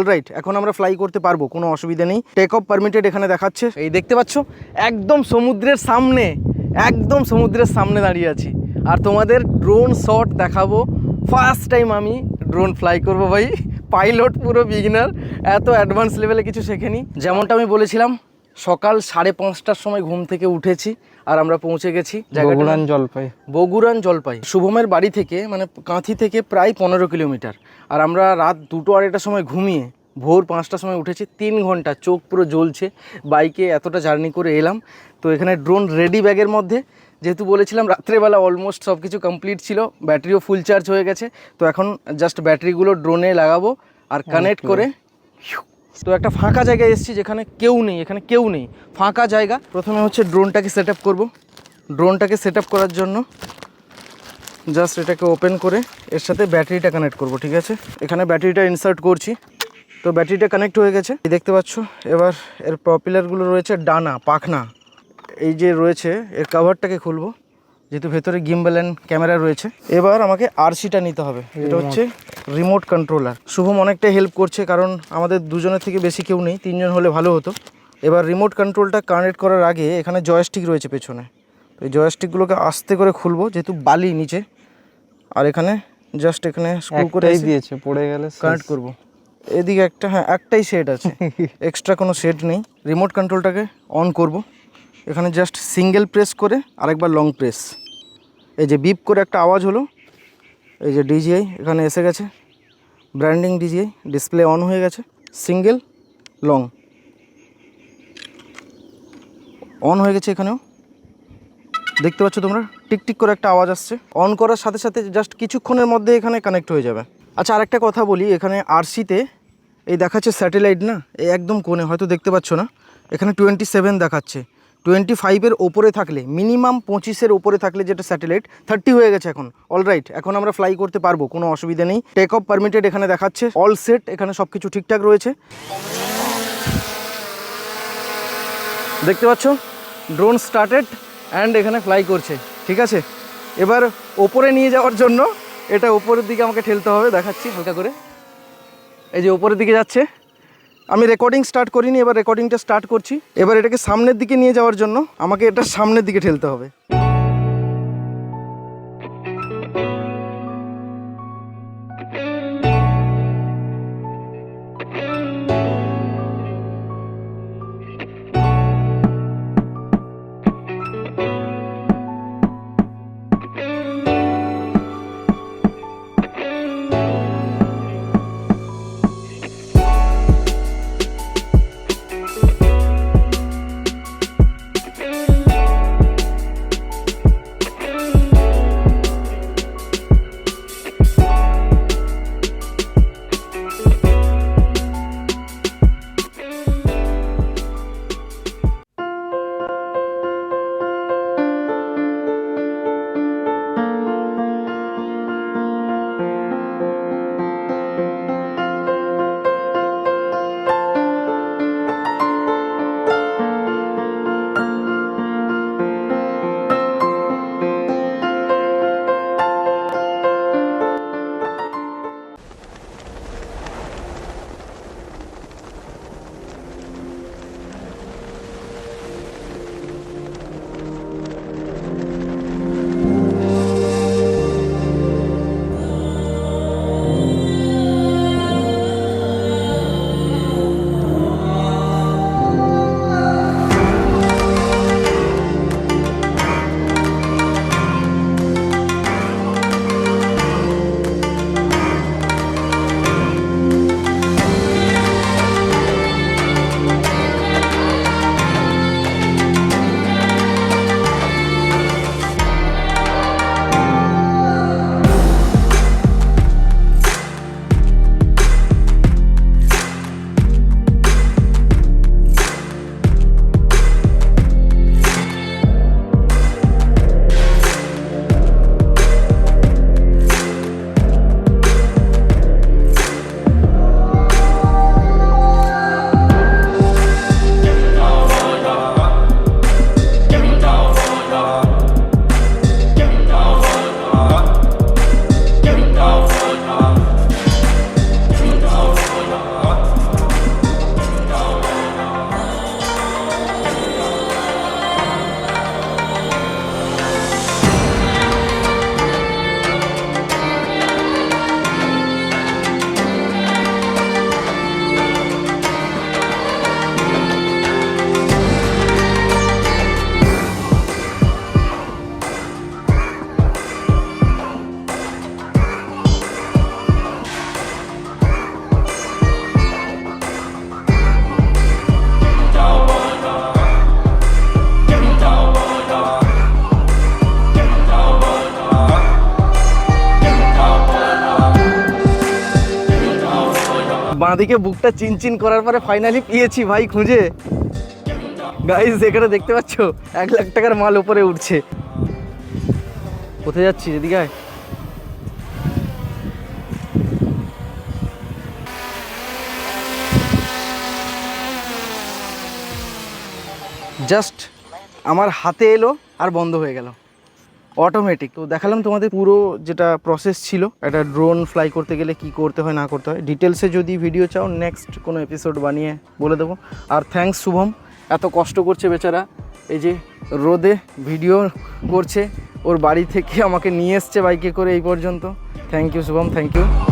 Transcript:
Alright, এখন আমরা fly করতে পারবো, কোনো অসুবিধা নেই। টেক অফ পারমিটেড এখানে দেখাচ্ছে। এই দেখতে পাচ্ছ একদম সমুদ্রের সামনে, একদম সমুদ্রের সামনে দাঁড়িয়ে আছি আর তোমাদের ড্রোন শট দেখাবো। ফার্স্ট টাইম আমি ড্রোন ফ্লাই করবো ভাই, পাইলট পুরো বিগিনার, এত অ্যাডভান্স লেভেলে কিছু শেখেনি। যেমনটা আমি বলেছিলাম সকাল 5:30টার সময় ঘুম থেকে উঠেছি আর আমরা পৌঁছে গেছি বগুড়ান জলপাই। শুভমের বাড়ি থেকে মানে কাঁথি থেকে প্রায় 15 কিলোমিটার। আর আমরা রাত 2-2:30টার সময় ঘুমিয়ে ভোর 5টার সময় উঠেছি। 3 ঘন্টা, চোখ পুরো জ্বলছে, বাইকে এতটা জার্নি করে এলাম। তো এখানে ড্রোন রেডি ব্যাগের মধ্যে, যেহেতু বলেছিলাম রাত্রেবেলা অলমোস্ট সব কিছু কমপ্লিট ছিল, ব্যাটারিও ফুল চার্জ হয়ে গেছে। তো এখন জাস্ট ব্যাটারিগুলো ড্রোনে লাগাবো আর কানেক্ট করে। তো একটা ফাঁকা জায়গায় এসেছি যেখানে কেউ নেই, এখানে কেউ নেই, ফাঁকা জায়গা। প্রথমে হচ্ছে ড্রোনটাকে সেট আপ করবো। ড্রোনটাকে সেট আপ করার জন্য জাস্ট এটাকে ওপেন করে এর সাথে ব্যাটারিটা কানেক্ট করব, ঠিক আছে। এখানে ব্যাটারিটা ইনসার্ট করছি। তো ব্যাটারিটা কানেক্ট হয়ে গেছে, দেখতে পাচ্ছ। এবার এর প্রপিলারগুলো রয়েছে, ডানা পাখনা এই যে রয়েছে, এর কাভারটাকে খুলবো যেহেতু ভেতরে গিম্বল অ্যান্ড ক্যামেরা রয়েছে। এবার আমাকে আরসিটা নিতে হবে, এটা হচ্ছে রিমোট কন্ট্রোলার। শুভম অনেকটাই হেল্প করছে কারণ আমাদের দুজনের থেকে বেশি কেউ নেই, 3জন হলে ভালো হতো। এবার রিমোট কন্ট্রোলটা কানেক্ট করার আগে এখানে জয়স্টিক রয়েছে পেছনে, তো এই জয়স্টিকগুলোকে আস্তে করে খুলবো যেহেতু বালি নিচে। আর এখানে জাস্ট এখানে স্ক্রু করে দিয়েছে, পড়ে গেলে কানেক্ট করব। এদিকে একটা, হ্যাঁ একটাই সেট আছে, এক্সট্রা কোনো সেট নেই। রিমোট কন্ট্রোলটাকে অন করব। এখানে জাস্ট সিঙ্গেল প্রেস করে আরেকবার লং প্রেস, এই যে বিপ করে একটা আওয়াজ হলো। এই যে ডিজিআই এখানে এসে গেছে, ব্র্যান্ডিং ডিজিআই, ডিসপ্লে অন হয়ে গেছে। সিঙ্গেল লং অন হয়ে গেছে, এখানেও দেখতে পাচ্ছ তোমরা টিকটিক করে একটা আওয়াজ আসছে। অন করার সাথে সাথে জাস্ট কিছুক্ষণের মধ্যে এখানে কানেক্ট হয়ে যাবে। আচ্ছা আরেকটা কথা বলি, এখানে আরসিতে এই দেখাচ্ছে স্যাটেলাইট না, এই একদম কোণে হয়তো দেখতে পাচ্ছ না, এখানে 27 দেখাচ্ছে। 25-এর ওপরে থাকলে, মিনিমাম 25-এর ওপরে থাকলে যেটা স্যাটেলাইট, 30 হয়ে গেছে এখন। অলরাইট, এখন আমরা ফ্লাই করতে পারবো, কোনো অসুবিধা নেই। টেক অফ পারমিটেড এখানে দেখাচ্ছে, অল সেট, এখানে সব কিছু ঠিকঠাক রয়েছে। দেখতে পাচ্ছ ড্রোন স্টার্টেড অ্যান্ড এখানে ফ্লাই করছে, ঠিক আছে। এবার ওপরে নিয়ে যাওয়ার জন্য এটা ওপরের দিকে আমাকে ঠেলতে হবে, দেখাচ্ছি হালকা করে। এই যে ওপরের দিকে যাচ্ছে, আমি রেকর্ডিং স্টার্ট করিনি, এবার রেকর্ডিংটা স্টার্ট করছি। এবার এটাকে সামনের দিকে নিয়ে যাওয়ার জন্য আমাকে এটা সামনের দিকে ঠেলতে হবে। দিকে বুকটা চিনচিন করার পরে ফাইনালি পেয়েছি ভাই খুঁজে। গাইস এখানে দেখতে পাচ্ছ 1 লাখ টাকার মাল উপরে উঠছে। কোথায় যাচ্ছি? এদিকে আয়। জাস্ট আমার হাতে এলো আর বন্ধ হয়ে গেল অটোমেটিক। তো দেখালাম তোমাদের পুরো যেটা প্রসেস ছিল একটা ড্রোন ফ্লাই করতে গেলে কি করতে হয় না করতে হয়। ডিটেলসে যদি ভিডিও চাও নেক্সট কোনো এপিসোড বানিয়ে বলে দেবো। আর থ্যাঙ্কস শুভম, এত কষ্ট করছে বেচারা, এই যে রোদে ভিডিও করছে, ওর বাড়ি থেকে আমাকে নিয়ে এসছে বাইকে করে এই পর্যন্ত। Thank you Shubham, thank you.